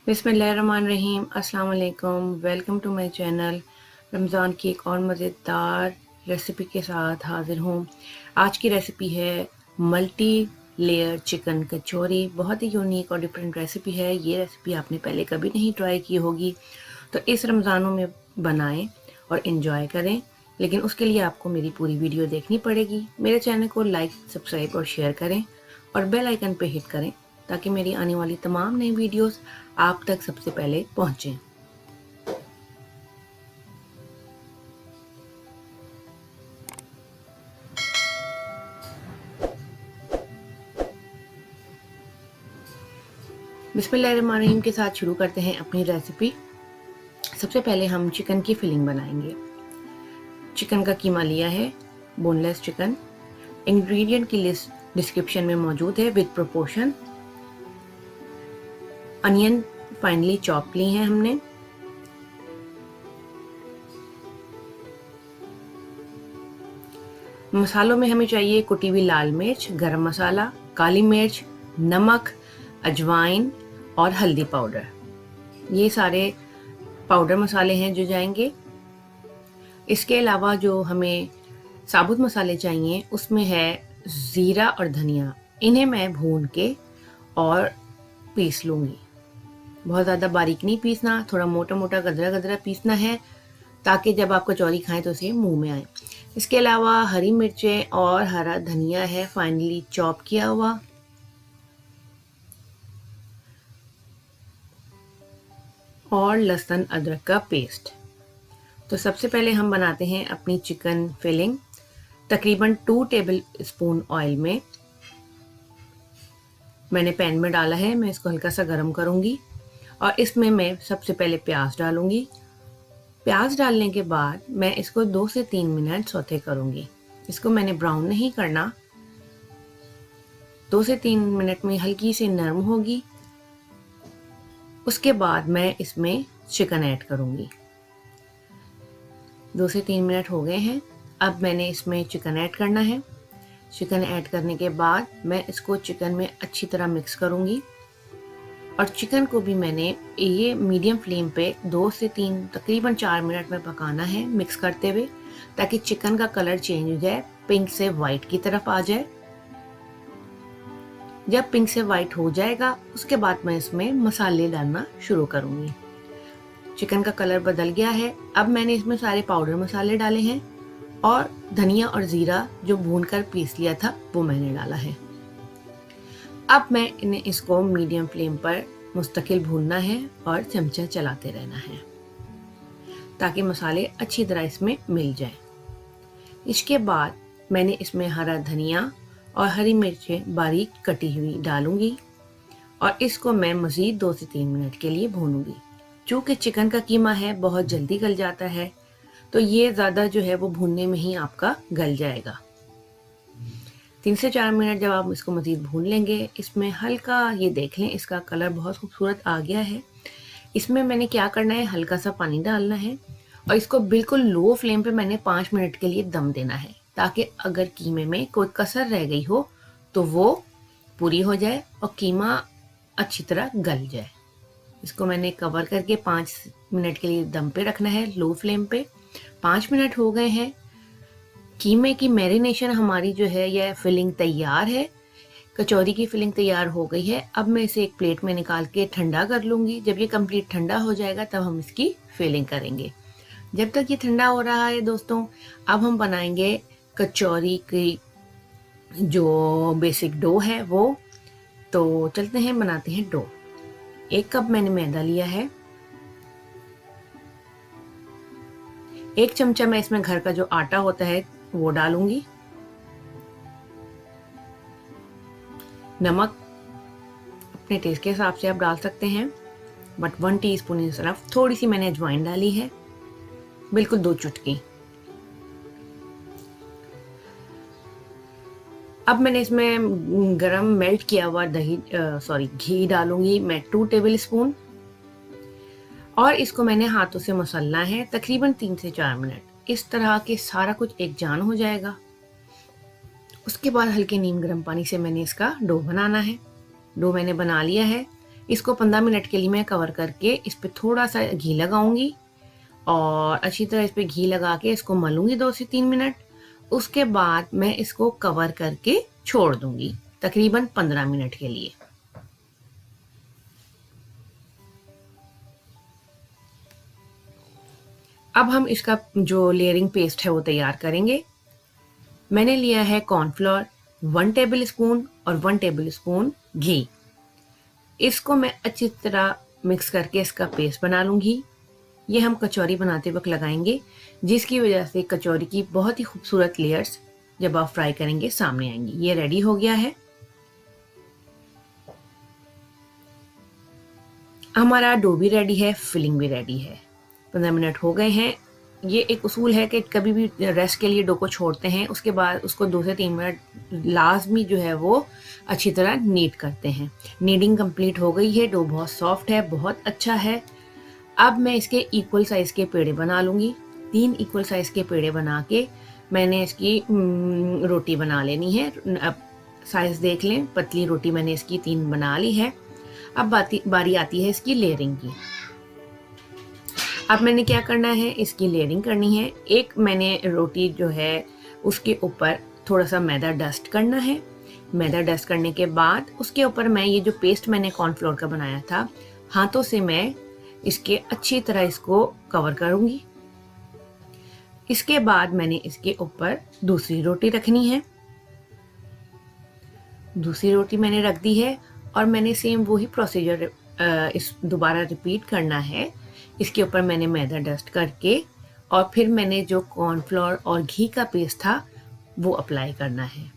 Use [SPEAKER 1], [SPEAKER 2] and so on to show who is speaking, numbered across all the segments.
[SPEAKER 1] बिस्मिल्लाहिर्रहमानिर्रहीम। अस्सलाम वालेकुम। Welcome to my channel. Ramzan की एक और मज़ेदार रेसिपी के साथ हाज़िर हूँ। आज की रेसिपी है मल्टी लेयर चिकन कचौरी। बहुत ही यूनिक और डिफरेंट रेसिपी है। ये रेसिपी आपने पहले कभी नहीं ट्राई की होगी, तो इस रमज़ानों में बनाएं और इन्जॉय करें। लेकिन उसके लिए आपको मेरी पूरी वीडियो देखनी पड़ेगी। मेरे चैनल को लाइक, सब्सक्राइब और शेयर करें और बेल आइकन पे हिट करें ताकि मेरी आने वाली तमाम नई वीडियोस आप तक सबसे पहले पहुंचें। बिस्मिल्लाहिर्रहमानिर्रहीम के साथ शुरू करते हैं अपनी रेसिपी। सबसे पहले हम चिकन की फिलिंग बनाएंगे। चिकन का कीमा लिया है, बोनलेस चिकन। इंग्रेडिएंट की लिस्ट डिस्क्रिप्शन में मौजूद है with proportion. Onion finely chop ली हैं हमने। मसालों में हमें चाहिए कुटी हुई लाल मिर्च, गरम मसाला, काली मिर्च, नमक, अजवाइन और हल्दी पाउडर। ये सारे पाउडर मसाले हैं जो जाएंगे। इसके अलावा जो हमें साबुत मसाले चाहिए उसमें है ज़ीरा और धनिया। इन्हें मैं भून के और पीस लूँगी। बहुत ज़्यादा बारीक नहीं पीसना, थोड़ा मोटा मोटा गदरा गदरा पीसना है ताकि जब आप कचौरी खाएं तो उसे मुंह में आए। इसके अलावा हरी मिर्चें और हरा धनिया है फाइनली चॉप किया हुआ। और लहसुन अदरक का पेस्ट। तो सबसे पहले हम बनाते हैं अपनी चिकन फिलिंग। तकरीबन 2 टेबल स्पून ऑयल में मैंने पैन में डाला है। मैं इसको हल्का सा गर्म करूंगी और इसमें मैं सबसे पहले प्याज डालूंगी। प्याज डालने के बाद मैं इसको 2 से 3 मिनट सौते करूंगी। इसको मैंने ब्राउन नहीं करना। 2 से 3 मिनट में हल्की सी नरम होगी। उसके बाद मैं इसमें चिकन ऐड करूंगी। 2 से 3 मिनट हो गए हैं। अब मैंने इसमें चिकन ऐड करना है। चिकन ऐड करने के बाद मैं इसको चिकन में अच्छी तरह मिक्स करूंगी और चिकन को भी मैंने ये मीडियम फ्लेम पे 2 से 3 तकरीबन 4 मिनट में पकाना है, मिक्स करते हुए, ताकि चिकन का कलर चेंज हो जाए, पिंक से वाइट की तरफ आ जाए। जब पिंक से वाइट हो जाएगा उसके बाद मैं इसमें मसाले डालना शुरू करूंगी। चिकन का कलर बदल गया है। अब मैंने इसमें सारे पाउडर मसाले डाले हैं और धनिया और जीरा जो भूनकर पीस लिया था वो मैंने डाला है। अब मैं इन्हें इसको मीडियम फ्लेम पर मुस्तकिल भूनना है और चमचा चलाते रहना है ताकि मसाले अच्छी तरह इसमें मिल जाएं। इसके बाद मैंने इसमें हरा धनिया और हरी मिर्चें बारीक कटी हुई डालूंगी और इसको मैं मज़ीद 2 से 3 मिनट के लिए भूनूंगी। चूँकि चिकन का कीमा है बहुत जल्दी गल जाता है, तो ये ज़्यादा जो है वो भूनने में ही आपका गल जाएगा। 3 से 4 मिनट जब आप इसको मज़ीद भून लेंगे, इसमें हल्का ये देख लें इसका कलर बहुत खूबसूरत आ गया है। इसमें मैंने क्या करना है, हल्का सा पानी डालना है और इसको बिल्कुल लो फ्लेम पे मैंने 5 मिनट के लिए दम देना है ताकि अगर कीमे में कोई कसर रह गई हो तो वो पूरी हो जाए और कीमा अच्छी तरह गल जाए। इसको मैंने कवर करके 5 मिनट के लिए दम पे रखना है लो फ्लेम पे। 5 मिनट हो गए हैं। कीमे की मैरिनेशन हमारी जो है यह फिलिंग तैयार है। कचौरी की फिलिंग तैयार हो गई है। अब मैं इसे एक प्लेट में निकाल के ठंडा कर लूँगी। जब ये कंप्लीट ठंडा हो जाएगा तब हम इसकी फिलिंग करेंगे। जब तक ये ठंडा हो रहा है दोस्तों, अब हम बनाएंगे कचौरी की जो बेसिक डो है वो। तो चलते हैं बनाते हैं डो। 1 कप मैंने मैदा लिया है। 1 चमचा मैं इसमें घर का जो आटा होता है वो डालूंगी। नमक अपने टेस्ट के हिसाब से आप डाल सकते हैं, बट 1 टीस्पून इज इनफ। थोड़ी सी मैंने अजवाइन डाली है, बिल्कुल 2 चुटकी। अब मैंने इसमें गरम मेल्ट किया हुआ घी डालूंगी मैं 2 टेबल स्पून और इसको मैंने हाथों से मसलना है तकरीबन 3 से 4 मिनट। इस तरह के सारा कुछ एक जान हो जाएगा। उसके बाद हल्के नीम गर्म पानी से मैंने इसका डो बनाना है। डो मैंने बना लिया है। इसको 15 मिनट के लिए मैं कवर करके इस पे थोड़ा सा घी लगाऊंगी और अच्छी तरह इस पे घी लगा के इसको मलूंगी 2 से 3 मिनट। उसके बाद मैं इसको कवर करके छोड़ दूंगी तकरीबन 15 मिनट के लिए। अब हम इसका जो लेयरिंग पेस्ट है वो तैयार करेंगे। मैंने लिया है कॉर्नफ्लोर 1 टेबल स्पून और 1 टेबल स्पून घी। इसको मैं अच्छी तरह मिक्स करके इसका पेस्ट बना लूँगी। ये हम कचौरी बनाते वक्त लगाएंगे, जिसकी वजह से कचौरी की बहुत ही खूबसूरत लेयर्स जब आप फ्राई करेंगे सामने आएंगी। ये रेडी हो गया है। हमारा डो भी रेडी है, फिलिंग भी रेडी है। 15 मिनट हो गए हैं। ये एक उसूल है कि कभी भी रेस्ट के लिए डो को छोड़ते हैं, उसके बाद उसको 2 से 3 मिनट लाजमी जो है वो अच्छी तरह नीड करते हैं। नीडिंग कंप्लीट हो गई है, डो बहुत सॉफ्ट है, बहुत अच्छा है। अब मैं इसके इक्वल साइज़ के पेड़े बना लूँगी। 3 इक्वल साइज़ के पेड़े बना के मैंने इसकी रोटी बना लेनी है। अब साइज़ देख लें, पतली रोटी मैंने इसकी 3 बना ली है। अब बारी आती है इसकी लेयरिंग की। अब मैंने क्या करना है, इसकी लेयरिंग करनी है। एक मैंने रोटी जो है उसके ऊपर थोड़ा सा मैदा डस्ट करना है। मैदा डस्ट करने के बाद उसके ऊपर मैं ये जो पेस्ट मैंने कॉर्नफ्लोर का बनाया था, हाथों से मैं इसके अच्छी तरह इसको कवर करूंगी। इसके बाद मैंने इसके ऊपर दूसरी रोटी रखनी है। दूसरी रोटी मैंने रख दी है और मैंने सेम वही प्रोसीजर इस दोबारा रिपीट करना है। इसके ऊपर मैंने मैदा डस्ट करके और फिर मैंने जो कॉर्नफ्लोर और घी का पेस्ट था वो अप्लाई करना है।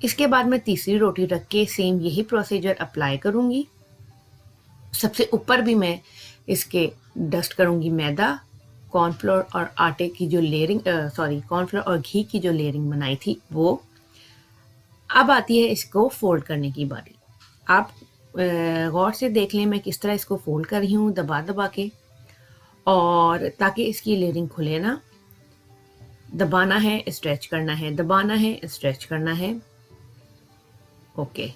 [SPEAKER 1] इसके बाद मैं तीसरी रोटी रख के सेम यही प्रोसीजर अप्लाई करूंगी। सबसे ऊपर भी मैं इसके डस्ट करूंगी मैदा, कॉर्नफ्लोर और आटे की जो लेयरिंग कॉर्नफ्लोर और घी की जो लेयरिंग बनाई थी वो। अब आती है इसको फोल्ड करने की बारी। आप गौर से देख लें मैं किस तरह इसको फोल्ड कर रही हूँ, दबा दबा के, और ताकि इसकी लेयरिंग खुले ना। दबाना है, स्ट्रेच करना है, दबाना है, स्ट्रेच करना है। ओके,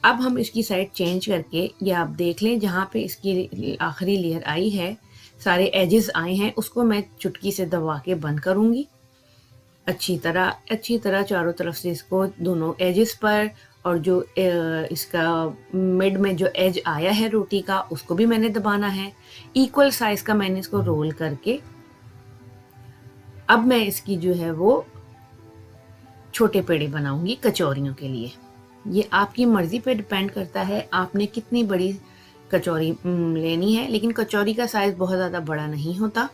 [SPEAKER 1] अब हम इसकी साइड चेंज करके, ये आप देख लें जहाँ पे इसकी आखिरी लेयर आई है, सारे एजेस आए हैं, उसको मैं चुटकी से दबा के बंद करूँगी। अच्छी तरह चारों तरफ से इसको दोनों एजेस पर, और जो इसका मिड में जो एज आया है रोटी का उसको भी मैंने दबाना है। इक्वल साइज का मैंने इसको रोल करके अब मैं इसकी जो है वो छोटे पेड़े बनाऊंगी कचौरियों के लिए। ये आपकी मर्जी पे डिपेंड करता है आपने कितनी बड़ी कचौरी लेनी है, लेकिन कचौरी का साइज बहुत ज़्यादा बड़ा नहीं होता।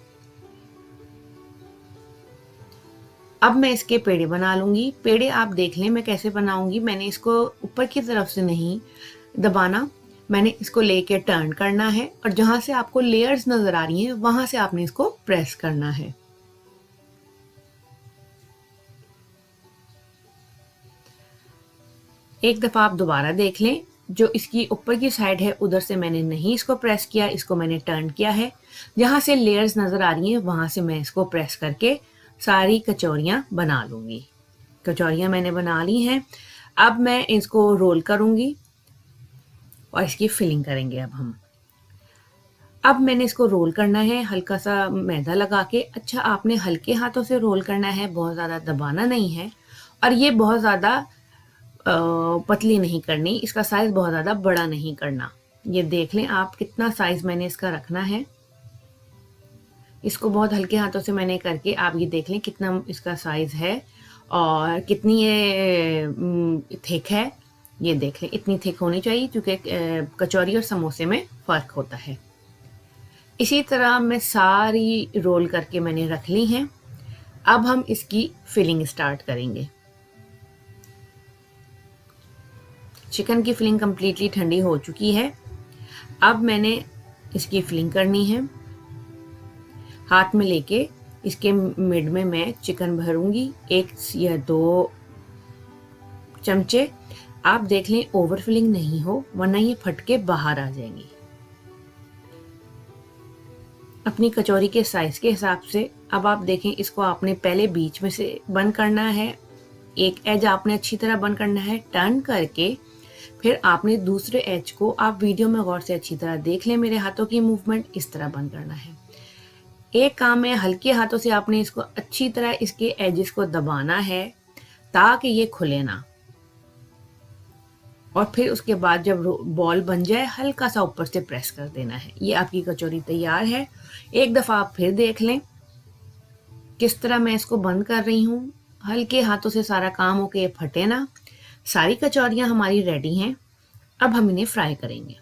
[SPEAKER 1] अब मैं इसके पेड़े बना लूँगी। पेड़े आप देख लें मैं कैसे बनाऊँगी। मैंने इसको ऊपर की तरफ से नहीं दबाना, मैंने इसको लेके टर्न करना है और जहाँ से आपको लेयर्स नज़र आ रही हैं वहाँ से आपने इसको प्रेस करना है। एक दफ़ा आप दोबारा देख लें, जो इसकी ऊपर की साइड है उधर से मैंने नहीं इसको प्रेस किया, इसको मैंने टर्न किया है। जहाँ से लेयर्स नज़र आ रही हैं वहाँ से मैं इसको प्रेस करके सारी कचौरियाँ बना लूँगी। कचौरियाँ मैंने बना ली हैं। अब मैं इसको रोल करूँगी और इसकी फिलिंग करेंगे। अब मैंने इसको रोल करना है, हल्का सा मैदा लगा के। अच्छा, आपने हल्के हाथों से रोल करना है, बहुत ज़्यादा दबाना नहीं है। और ये बहुत ज़्यादा पतली नहीं करनी, इसका साइज़ बहुत ज़्यादा बड़ा नहीं करना। ये देख लें आप कितना साइज़ मैंने इसका रखना है। इसको बहुत हल्के हाथों से मैंने करके आप ये देख लें कितना इसका साइज़ है और कितनी ये थिक है। ये देख लें इतनी थिक होनी चाहिए, क्योंकि कचौरी और समोसे में फ़र्क होता है। इसी तरह मैं सारी रोल करके मैंने रख ली हैं। अब हम इसकी फिलिंग स्टार्ट करेंगे। चिकन की फिलिंग कम्प्लीटली ठंडी हो चुकी है। अब मैंने इसकी फिलिंग करनी है। हाथ में लेके इसके मिड में मैं चिकन भरूंगी, 1 या 2 चमचे। आप देख लें ओवर फिलिंग नहीं हो, वरना ये फट के बाहर आ जाएंगी। अपनी कचौरी के साइज के हिसाब से अब आप देखें, इसको आपने पहले बीच में से बंद करना है, एक एज आपने अच्छी तरह बंद करना है, टर्न करके फिर आपने दूसरे एज को, आप वीडियो में गौर से अच्छी तरह देख लें, मेरे हाथों की मूवमेंट इस तरह बंद करना है। एक काम है, हल्के हाथों से आपने इसको अच्छी तरह इसके एजेस को दबाना है ताकि ये खुले ना, और फिर उसके बाद जब बॉल बन जाए हल्का सा ऊपर से प्रेस कर देना है। ये आपकी कचौरी तैयार है। एक दफ़ा आप फिर देख लें किस तरह मैं इसको बंद कर रही हूँ। हल्के हाथों से सारा काम हो के फटे ना। सारी कचौरियाँ हमारी रेडी हैं। अब हम इन्हें फ्राई करेंगे।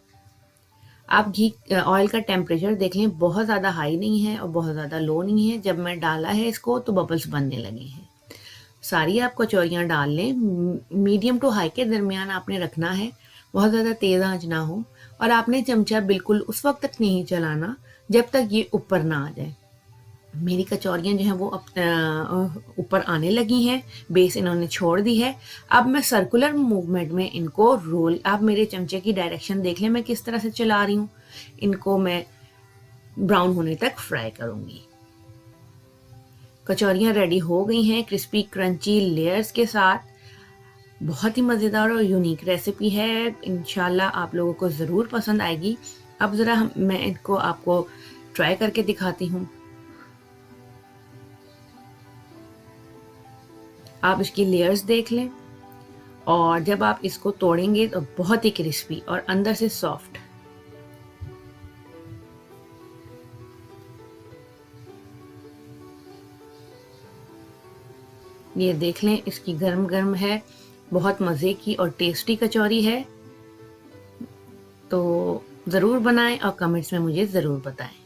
[SPEAKER 1] आप घी ऑयल का टेम्परेचर देख लें, बहुत ज़्यादा हाई नहीं है और बहुत ज़्यादा लो नहीं है। जब मैं डाला है इसको तो बबल्स बनने लगे हैं। सारी आप कचौरियाँ डाल लें। मीडियम टू हाई के दरमियान आपने रखना है, बहुत ज़्यादा तेज़ आंच ना हो। और आपने चमचा बिल्कुल उस वक्त तक नहीं चलाना जब तक ये ऊपर ना आ जाए। मेरी कचौरियाँ जो हैं वो ऊपर आने लगी हैं, बेस इन्होंने छोड़ दी है। अब मैं सर्कुलर मूवमेंट में इनको रोल, आप मेरे चमचे की डायरेक्शन देख लें मैं किस तरह से चला रही हूँ। इनको मैं ब्राउन होने तक फ्राई करूँगी। कचौरियाँ रेडी हो गई हैं क्रिस्पी क्रंची लेयर्स के साथ। बहुत ही मज़ेदार और यूनिक रेसिपी है। इंशाल्लाह आप लोगों को ज़रूर पसंद आएगी। अब ज़रा मैं इनको आपको ट्राई करके दिखाती हूँ। आप इसकी लेयर्स देख लें, और जब आप इसको तोड़ेंगे तो बहुत ही क्रिस्पी और अंदर से सॉफ्ट। ये देख लें, इसकी गर्म गर्म है, बहुत मज़े की और टेस्टी कचौरी है। तो ज़रूर बनाएं और कमेंट्स में मुझे ज़रूर बताएं।